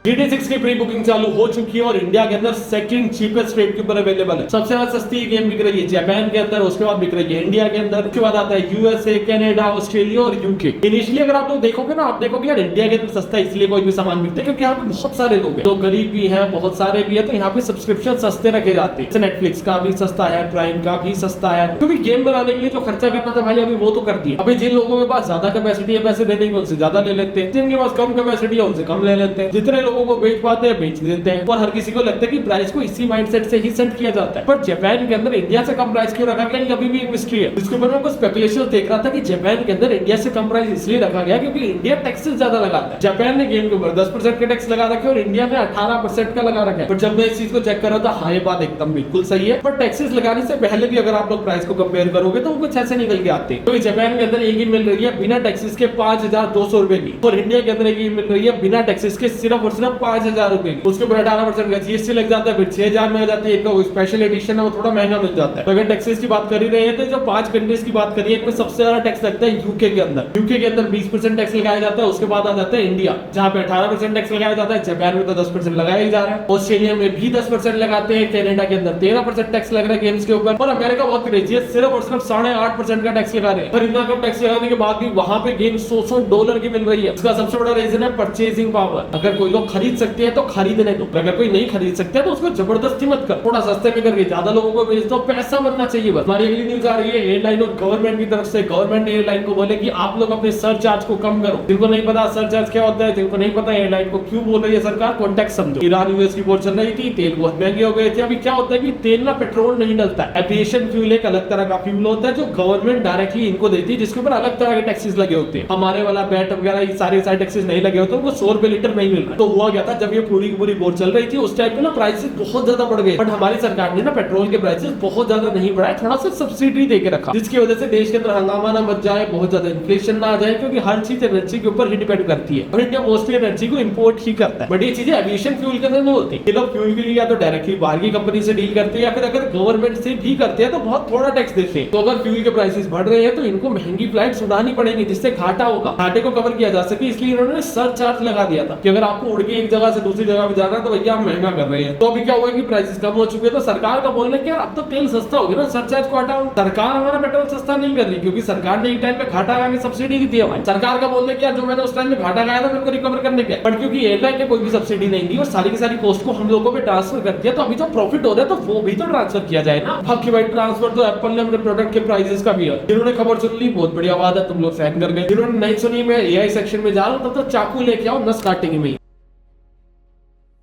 GTA 6 की प्री बुकिंग चालू हो चुकी है और इंडिया के अंदर सेकंड चीपेस्ट रेट के ऊपर अवेलेबल है। सबसे ज्यादा सस्ती गेम बिक रही है जापान के अंदर, उसके बाद बिक रही है इंडिया के अंदर, उसके बाद आता है USA, कनाडा, ऑस्ट्रेलिया और यूके। इनिशियली अगर आप लोग देखोगे ना, आप देखोगे यार इंडिया के अंदर सस्ता है, इसलिए कोई भी सामान बिकता है क्योंकि यहाँ पे बहुत सारे लोग हैं, तो गरीब भी है, बहुत सारे भी है, तो यहाँ पे सब्सक्रिप्शन सस्ते रखे जाते हैं। नेटफ्लिक्स का भी सस्ता है, प्राइम का भी सस्ता है, क्योंकि गेम बनाने के लिए जो खर्चा करना था भाई अभी वो तो कर दिया। अभी जिन लोगों के पास ज्यादा कैपेसिटी है पैसे देने की, उनसे ज्यादा ले लेते हैं, जिनके पास कम कैपेसिटी है उनसे कम ले लेते हैं। जितने लोगों को बेच पाते हैं बेच देते हैं। और हर किसी को लगता है कि प्राइस को इसी माइंडसेट से ही सेट किया जाता है। पर जापान के अंदर इंडिया से कम प्राइस क्यों रखा गया, ये अभी भी एक मिस्ट्री है। इसके ऊपर मैं कुछ स्पेकुलेशन देख रहा था कि जापान के अंदर इंडिया से कम प्राइस इसलिए रखा गया क्योंकि इंडिया टैक्सेस ज्यादा लगाता है। जापान ने गेम के ऊपर 10% का टैक्स लगा रखे और इंडिया में 18% का लगा रखा है। पर जब मैं इस चीज को चेक कर रहा था, हाँ ये बात एकदम बिल्कुल सही है। पर टैक्सेस लगाने से पहले भी अगर आप लोग प्राइस को कंपेयर करोगे तो वो कुछ ऐसे निकल के आते हैं। तो जापान के अंदर एक गेम मिल रही है बिना टैक्सेस के 5,200 रुपए की, और इंडिया के अंदर एक गेम मिल रही है बिना टैक्सेस के सिर्फ और सिर्फ 5,000 रुपए की। उसके ऊपर 18% का GST लग जाता है, फिर 6,000 में आ जाती है। एक स्पेशल एडिशन है वो थोड़ा महंगा मिल जाता है। तो अगर टैक्सेस की बात कर ही रहे हैं तो जो 5 कंट्रीज की बात करिए, इसमें सबसे ज्यादा टैक्स लगता है यूके के अंदर। यूके के अंदर 20% टैक्स लगाया जाता है। उसके बाद आ जाता है इंडिया, जहाँ पे 18% टैक्स लगाया जाता है। जापान में तो 10% लगाया ही जा रहा है। ऑस्ट्रेलिया में भी 10% लगाते हैं। कनाडा के अंदर 13% टैक्स लग रहा है गेम्स के ऊपर। और अमेरिका बहुत क्रेजी है, सिर्फ और सिर्फ 8.5% का टैक्स लगा रहे हैं। पर इतना कम टैक्स लगाने के बाद भी वहां पे गेम $100 की मिल रही है। इसका सबसे बड़ा रीजन है परचेजिंग पावर। अगर कोई लोग खरीद सकते हैं तो खरीदने दो, अगर कोई नहीं खरीद सकते तो उसको जबरदस्ती मत कर, थोड़ा सस्ते में करके ज्यादा लोगों को बेच दो, पैसा बनना चाहिए बस। हमारी अगली न्यूज आ रही है एयरलाइन और गवर्नमेंट की तरफ से। गवर्नमेंट एयरलाइन को बोले कि आप लोग अपने सरचार्ज को कम करो। जिनको नहीं पता सरचार्ज क्या होता है, जिनको नहीं पता एयरलाइन को क्यों बोल रही है सरकार, कॉन्टेक्स्ट समझो। ईरान यूएस की वॉर चल रही थी, तेल बहुत महंगे हो गए थे। अभी क्या होता है कि तेल ना पेट्रोल नहीं डलता है, एविएशन फ्यूल एक अलग तरह का फ्यूल होता है जो गवर्नमेंट डायरेक्टली इनको देती है, जिसके ऊपर अलग तरह के टैक्सेस लगे होते हैं। हमारे वाला बैट वगैरह ये सारे टैक्सेस नहीं लगे होते, उनको 100 रुपए लीटर नहीं मिल रहा। तो हुआ क्या था, जब ये पूरी की पूरी वॉर चल रही थी उस टाइम पे ना प्राइसेस बहुत ज्यादा बढ़ गए, बट हमारी सरकार ने ना पेट्रोल के प्राइसेस बहुत ज्यादा नहीं बढ़ाए, थोड़ा सा सब्सिडी देके रखा, जिसकी वजह से देश के अंदर हंगामा ना मच जाए, बहुत ज्यादा इन्फ्लेशन ना आ जाए, क्योंकि हर चीज एनर्जी के ऊपर ही डिपेंड करती है और इंडिया मोस्टली एनर्जी को इंपोर्ट ही करता है। बट ये चीजें एविएशन फ्यूल के अंदर नहीं होती। ये लोग फ्यूल के लिए या तो डायरेक्टली बाहर की कंपनी से डील करते हैं या फिर अगर गवर्नमेंट से भी करते हैं तो बहुत थोड़ा टैक्स देते हैं। तो अगर फ्यूल के प्राइसेस बढ़ रहे हैं तो इनको महंगी फ्लाइट्स उड़ानी पड़ेगी, जिससे घाटा होगा। घाटे को कवर किया जा सके इसलिए इन्होंने सरचार्ज लगा दिया था कि अगर आपको उड़ के एक जगह से दूसरी जगह पे जाना है तो भैया आप महंगा कर रहे हैं। तो अभी क्या हुआ कि प्राइसेस कम हो चुके हैं, तो सरकार का बोलना कि यार अब तो तेल सस्ता हो गया ना, सरचार्ज को हटाओ। सरकार हमारा पेट्रोल सस्ता नहीं कर रही, क्योंकि सरकार ने एक टाइम पे घाटा लगा के सब्सिडी दी थी हमारी। सरकार का बोलना कि यार जो मैंने उस टाइम में घाटा लगाया था मेरे को रिकवर करने के, बट क्योंकि एयरलाइन ने कोई भी सब्सिडी नहीं दी और सारी की सारी कॉस्ट को हम लोगों पे ट्रांसफर कर दिया, तो अभी जो प्रॉफिट हो रहा है तो वो भी तो ट्रांसफर किया जाए ना। बाकी भाई ट्रांसफर तो एप्पल ने अपने प्रोडक्ट के प्राइसेस का भी है। जिन्होंने खबर सुन ली बहुत बढ़िया बात है, तुम लोग फैन कर गए। जिन्होंने नहीं सुनी, मैं एआई सेक्शन में जा रहा हूं तब तो चाकू लेके आओ, नस काटेंगे में।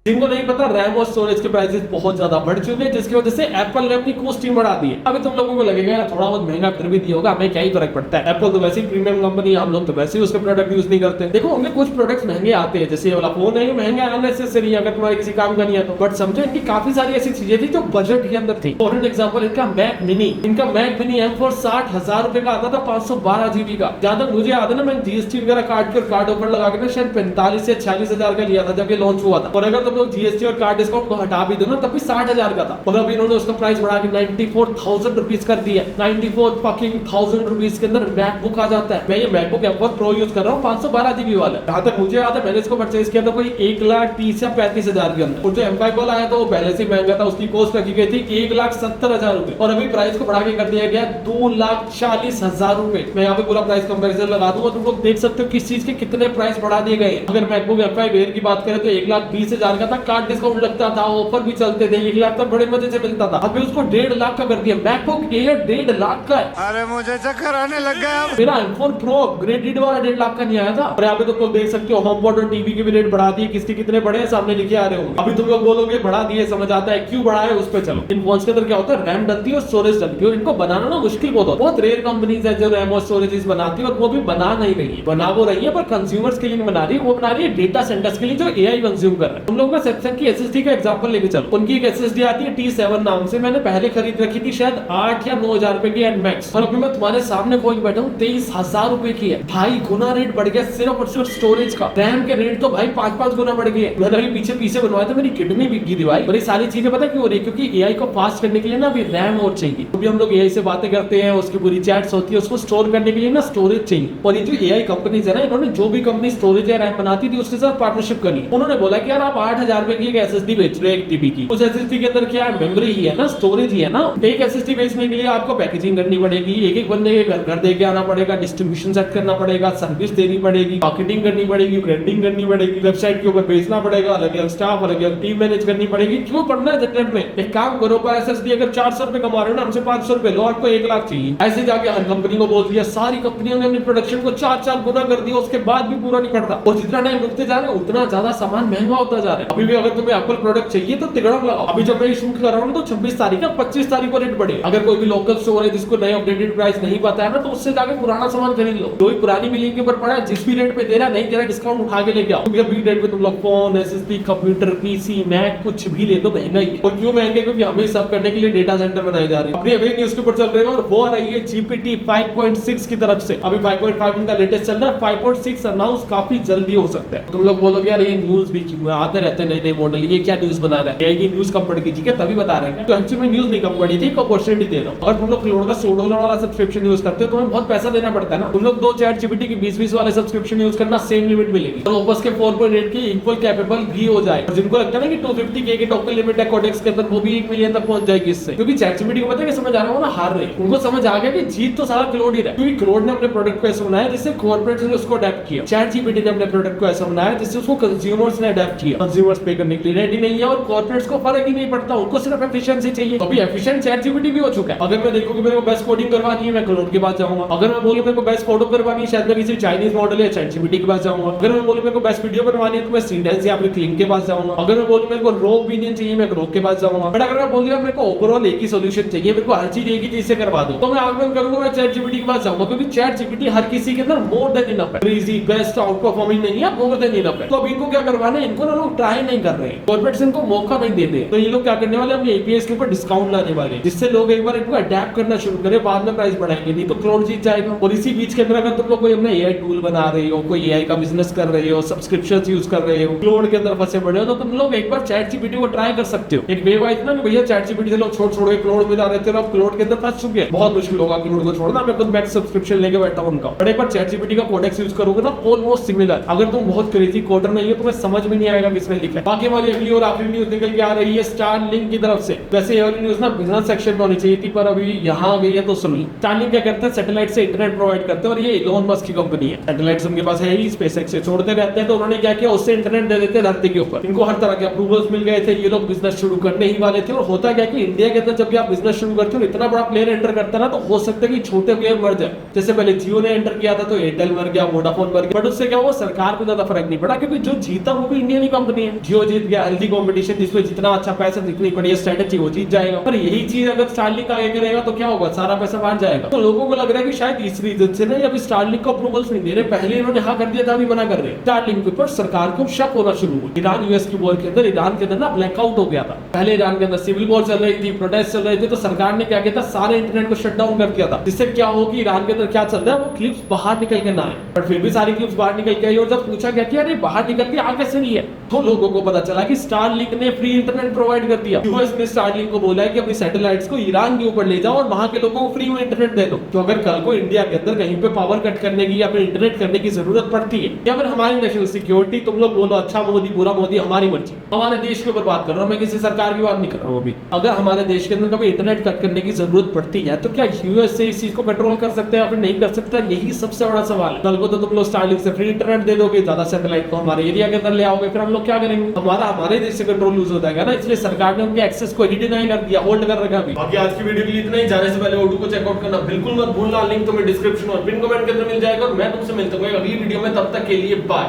जिनको नहीं पता, रैम और स्टोरेज के प्राइसेस बहुत ज्यादा बढ़ चुके हैं, जिसकी वजह से एप्पल ने अपनी कॉस्टिंग बढ़ा दी है। अभी तुम लोगों को लगेगा यार थोड़ा बहुत महंगा कर भी दिया होगा, हमें क्या ही फर्क पड़ता है, एप्पल तो वैसे ही प्रीमियम कंपनी है, हम लोग तो वैसे ही उसके प्रोडक्ट यूज नहीं करते। देखो उनके कुछ प्रोडक्ट्स महंगे आते हैं, जैसे ये वाला फोन है, ये महंगा अननेसेसरी है अगर तुम्हारे किसी काम का नहीं है तो, बट समझो इनकी काफी सारी ऐसी चीजें थी जो बजट के अंदर थी। फॉर एग्जांपल इनका मैक मिनी M4 60,000 रुपए का आता था, 512 GB का। जहां तक मुझे याद है ना, मैंने जीएसटी वगैरह काट कर कार्ड ऑफर लगा के शायद 45 से 46,000 का लिया था जब ये लॉन्च हुआ था। और अगर तुम लोग जीएसटी और कार्ड डिस्काउंट को हटा भी दो ना, तब भी 60,000 का था, और अभी इन्होंने उसका प्राइस बढ़ा के 94,000 रुपीज कर दिया। 94,000 रुपीज के अंदर मैकबुक आ जाता है। मैं ये मैकबुक M4 Pro यूज कर रहा हूँ, 512 GB वाला। जहां तक मुझे याद है मैंने इसको परचेज किया था कोई 1,30,000 या 35,000 के अंदर, और जो M5 वाला आया था वो पहले से महंगा था, उसकी कॉस्ट रखी गई थी 1,70,000 रुपए, और अभी प्राइस को बढ़ा के कर दिया गया 2,40,000 रुपए। मैं यहाँ पे पूरा प्राइस कंपेरिजन लगा दूंगा, तुम लोग देख सकते हो किस चीज के कितने प्राइस बढ़ा दिए गए। अगर मैकबुक M5 Air की बात करें तो 1,20,000 का था, कार्ड डिस्काउंट लगता था, ऑफर भी चलते थे, 1 लाख तक बड़े मजे से मिलता था। अभी उसको 1.5 लाख का कर दिया। मैकबुक एयर 1.5 लाख का है। अरे मुझे चक्कर आने लग गया। मेरा M4 Pro अपग्रेडेड वाला 1.5 लाख का नहीं आया था। और यहाँ पे तुम देख सकते हो HomePod और टीवी के भी रेट बढ़ा दिए, किसके कितने बड़े हैं सामने लिखे आ रहे होंगे। अभी तुम लोग बोलोगे बढ़ा दिए, समझ आता है क्यों बढ़ा है, उस पे चलो। इन फोन्स के अंदर क्या होता है, रैम डलती है और स्टोरेज डलती है, और इनको बनाना ना मुश्किल बहुत होता है। बहुत रेयर कंपनीज है जो रैम और स्टोरेज बनाती है, और वो भी बना नहीं रही है, बना वो रही है पर कंज्यूमर्स के लिए नहीं बना रही है, वो बना रही है डेटा सेंटर्स के लिए जो एआई कंज्यूम कर रहे हैं। तुम लोग ना सैमसंग की एसएसडी का एग्जांपल लेके चलो। उनकी एक एसएसडी आती है T7 नाम से, मैंने पहले खरीद रखी थी शायद 8 या 9,000 रुपए की एंड मैक्स, और अभी मैं तुम्हारे सामने खोज बैठा हूँ 23,000 रुपए की है। भाई गुना रेट बढ़ गया सिर्फ और सिर्फ स्टोरेज का। रैम के रेट तो भाई 5-5 गुना बढ़ गए। मैंने अभी पीछे बनवाया था, मेरी किडनी बिक गई थी भाई। और ये सारी चीजें पता क्यों हो रही है, क्योंकि एआई को फास्ट करने के लिए ना अभी रैम और चाहिए। अभी हम लोग एआई से बातें करते हैं, उसकी पूरी चैट्स होती है, उसको स्टोर करने के लिए ना स्टोरेज चाहिए। और ये जो एआई कंपनीज है ना, इन्होंने जो भी कंपनी स्टोरेज या रैम बनाती थी उसके साथ पार्टनरशिप करी। उन्होंने बोला कि यार आप 8,000 रुपए की एक एसएसडी बेच रहे हो 1 TB की, उस एसएसडी के अंदर क्या है, मेमोरी ही है ना, स्टोरेज ही है ना। एक एसएसडी बेचने के लिए आपको पैकेजिंग करनी पड़ेगी, एक बंदे के घर दे के आना पड़ेगा, डिस्ट्रीब्यूशन सेट करना पड़ेगा, सर्विस देनी पड़ेगी, मार्केटिंग करनी पड़ेगी, ब्रांडिंग करनी पड़ेगी, वेबसाइट के ऊपर बेचना पड़ेगा, अलग अलग स्टाफ, अलग अलग टीम मैनेज करनी पड़ेगी। क्यों पढ़ना है झंझट में? एक काम करो, पर एसएसडी अगर 400 रुपए कमा रहे हो ना, हमसे 500 रुपए लो, आपको 1 लाख चाहिए। ऐसे जाके हर कंपनी को बोल दिया, सारी कंपनियों ने अपनी प्रोडक्शन को 4 गुना कर दिया, उसके बाद भी पूरा नहीं पड़ता, और जितना टाइम रुकते जा रहे हैं उतना ज्यादा सामान महंगा होता जा रहा है। अभी भी अगर तुम्हें एप्पल प्रोडक्ट चाहिए तो तिगड़ा लगाओ। अभी जब मैं शूट कर रहा हूँ तो 26 तारीख है, 25 तारीख को रेट बढ़े। अगर कोई भी लोकल स्टोर है जिसको नए अपडेटेड प्राइस नहीं पता है ना, तो उससे जाके पुराना सामान खरीद लो। जो भी पुरानी बिलिंग के ऊपर पड़ा है, जिस भी रेट पे दे रहा नहीं दे रहा, डिस्काउंट उठा के लेके आओ। अभी रेट पे तुम लोग phone, SSD, computer, PC, Mac कुछ भी ले दो, महंगा ही है। और क्यों महंगे? क्योंकि हमें सब करने के लिए डेटा सेंटर बनाए जा रहे हैं। अपनी अभी न्यूज के ऊपर चल रहे हैं, और वो आ रही है GPT 5.6 की तरफ से। अभी 5.5 उनका लेटेस्ट चल रहा है, 5.6 अनाउंस काफी जल्दी हो सकता है। तुम लोग बोलोगे यार ये न्यूज भी क्यों आते रहते रहते हैं नए नए मॉडल, ये क्या न्यूज बना रहा है, ये न्यूज कम पड़ गई, ठीक है तभी बता रहे हैं। तो एक्चुअली में न्यूज नहीं कम पड़ी थी, अपॉर्चुनिटी दे रहा हूँ। अगर तुम लोग क्लोड का $100 वाला सब्सक्रिप्शन यूज करते हो तो तुम्हें बहुत पैसा देना पड़ता है ना। तुम लोग 2 ChatGPT की 20-20 वाले सब्सक्रिप्शन यूज करना, सेम लिमिट मिलेगी और ओपस के 4.8 की इक्वल कैपेबल भी हो जाए। और जिनको लगता है ना कि 250K की टोकन लिमिट है कोडेक्स के अंदर, वो भी 1 मिलियन तक पहुंच जाएगी इससे, क्योंकि ChatGPT को पता है कि समझ आ रहा हो ना हार रही, उनको समझ आ गया कि जीत तो सारा क्लोड ही रहा है, क्योंकि क्लोड ने अपने प्रोडक्ट को ऐसा बनाया जिससे कॉर्पोरेट्स ने उसको अडैप्ट किया। ChatGPT ने अपने प्रोडक्ट को ऐसा बनाया जिससे उसको कंज्यूमर्स ने अडैप्ट किया। कंज्यूमर्स पे करने के लिए रेडी नहीं है और कॉर्पोरेट्स को फर्क ही नहीं पड़ता, उनको सिर्फ एफिशिएंसी चाहिए। अभी एफिशिएंट ChatGPT भी हो चुका है। अगर मैं देखूं कि मेरे को बेस्ट कोडिंग करवानी है, मैं क्लोड के पास जाऊंगा। अगर मैं बोलूं मेरे को बेस्ट फोटो करवानी है, शायद मैं किसी चाइनीज मॉडल या ChatGPT के पास जाऊंगा। अगर मैं बोलूं मेरे को बेस्ट वीडियो बनवानी है तो मैं सीडेंस या फिर क्लिंग के पास जाऊंगा। अगर मैं बोलूं मेरे को रो ओपिनियन चाहिए, मैं ग्रोक के पास जाऊंगा। बट अगर मैं बोल दिया मेरे को ओवरऑल एक ही सॉल्यूशन चाहिए, मेरे को हर चीज एक ही चीज से करवा दो, तो मैं आगे करूंगा मैं ChatGPT के पास जाऊंगा, क्योंकि ChatGPT हर किसी के अंदर मोर देन इनफ है। इजी बेस्ट आउट परफॉर्मिंग नहीं है, मोर देन इनफ है। तो अब इनको क्या करवाना है, इनको ना लोग ट्राई नहीं कर रहे हैं, कॉर्पोरेट्स इनको मौका नहीं देते। तो ये लोग क्या करने वाले, अपने APIs के ऊपर डिस्काउंट लाने वाले, जिससे लोग एक बार इनको अडैप्ट करना शुरू करें, बाद में प्राइस बढ़ाएंगे, नहीं तो क्लोड जीत जाएगा। और इसी बीच के अंदर अगर तुम लोग कोई अपना AI टूल बना रहे हो, कोई AI का बिजनेस कर रहे हो, सब्सक्रिप्शन यूज कर रहे हो, क्लोड के अंदर फंसे पड़े हो, तो तुम लोग एक बार ChatGPT को ट्राई कर सकते हो। एक वेव आई थी ना भैया, ChatGPT से लोग छोड़ के क्लोड में जा रहे थे और अब क्लोड के अंदर फंस चुके हैं। बहुत मुश्किल होगा क्लोड को छोड़ना, मैं खुद मैक्स सब्सक्रिप्शन लेके बैठा हूं उनका। बट एक बार ChatGPT का कोडेक्स यूज करोगे ना, ऑलमोस्ट सिमिलर। अगर तुम बहुत क्रेजी कोडर नहीं हो, तुम्हें समझ में नहीं आएगा किसने लिखा है। बाकी वाली अगली और आखिरी न्यूज निकल के आ रही है स्टारलिंक की तरफ से। वैसे ये वाली न्यूज ना बिजनेस सेक्शन में होनी चाहिए थी, पर अभी यहाँ आ गई है तो सुन ली। स्टारलिंक क्या करते हैं, सैटेलाइट से इंटरनेट प्रोवाइड करते हैं और ये इलोन मस्क की कंपनी है। सैटेलाइट्स उनके पास है ही, स्पेसएक्स से छोड़ते रहते हैं, तो उन्होंने क्या किया, उससे इंटरनेट दे देते हैं धरती के ऊपर। इनको हर तरह के अप्रूवल्स मिल गए थे, ये लोग बिजनेस शुरू करने ही वाले थे। और होता क्या कि इंडिया के अंदर जब भी आप बिजनेस शुरू करते हो, इतना बड़ा प्लेयर एंटर करता है ना, तो हो सकता है कि छोटे प्लेयर मर जाए। जैसे पहले जियो ने एंटर किया था तो एयरटेल मर गया, वोडाफोन मर गया, बट उससे क्या हुआ, सरकार को ज्यादा फर्क नहीं पड़ा, क्योंकि जो जीता वो भी इंडियन ही कंपनी है। जियो जीत गया, हेल्दी कंपटीशन, जिसमें जितना अच्छा पैसा, जितनी बढ़िया स्ट्रेटेजी, वो जीत जाएगा। पर यही चीज अगर स्टारलिंक आगे करेगा तो क्या होगा, सारा पैसा बाहर जाएगा। तो लोगों को लग रहा है कि शायद इस रीजन से ना अभी स्टारलिंक को अप्रूवल्स नहीं दे रहे, पहले इन्होंने हाँ कर दिया था, अभी मना कर रहे हैं। स्टारलिंक के ऊपर सरकार को शक होना शुरू हुआ। ईरान यूएस की वॉर के अंदर, ईरान के अंदर ना ब्लैकआउट हो गया था। पहले ईरान के अंदर सिविल वॉर चल रही थी, प्रोटेस्ट चल रहे थे, तो सरकार ने क्या किया था, सारे इंटरनेट को शट डाउन कर दिया था, जिससे क्या हो कि ईरान के अंदर क्या चल रहा है वो क्लिप्स बाहर निकल के ना आए। पर फिर भी सारी क्लिप्स बाहर निकल के आई, और जब पूछा गया कि अरे बाहर निकल के आ कैसे नहीं है, तो लोगों को पता चला कि स्टारलिंक ने फ्री इंटरनेट प्रोवाइड कर दिया। यूएस ने स्टारलिंक को बोला है कि अपनी सैटेलाइट्स को ईरान के ऊपर ले जाओ और वहां के लोगों को फ्री में इंटरनेट दे दो। तो अगर कल को इंडिया के अंदर कहीं पे पावर कट करने की या फिर इंटरनेट करने की जरूरत पड़ती है, या फिर हमारी नेशनल सिक्योरिटी, तुम लोग बोलो अच्छा मोदी बुरा मोदी, हमारी मर्जी, हमारे देश के ऊपर बात कर रहा हूँ मैं, किसी सरकार की बात नहीं कर रहा हूँ। अभी अगर हमारे देश के अंदर कभी इंटरनेट कट करने की जरूरत पड़ती है, तो क्या यूएस से इस चीज को कंट्रोल कर सकते हैं या फिर नहीं कर सकता, यही सबसे बड़ा सवाल है। कल को तो तुम लोग स्टारलिंक से फ्री इंटरनेट दे दोगे, ज्यादा सैटेलाइट को हमारे एरिया के अंदर ले आओगे, फिर हम लोग क्या करेंगे, हमारे देश से कंट्रोल लूज हो जाएगा ना। इसलिए सरकार ने उनके एक्सेस को ही डिनाई कर दिया, होल्ड कर रखा। बाकी आज की वीडियो के लिए इतना ही। जाने से पहले ऑडियो को चेकआउट करना बिल्कुल मत भूलना, लिंक तुम्हें डिस्क्रिप्शन और पिन कमेंट के अंदर मिल जाएगा। मैं तुमसे मिलता हूँ अगली वीडियो में, तब तक के लिए बाय।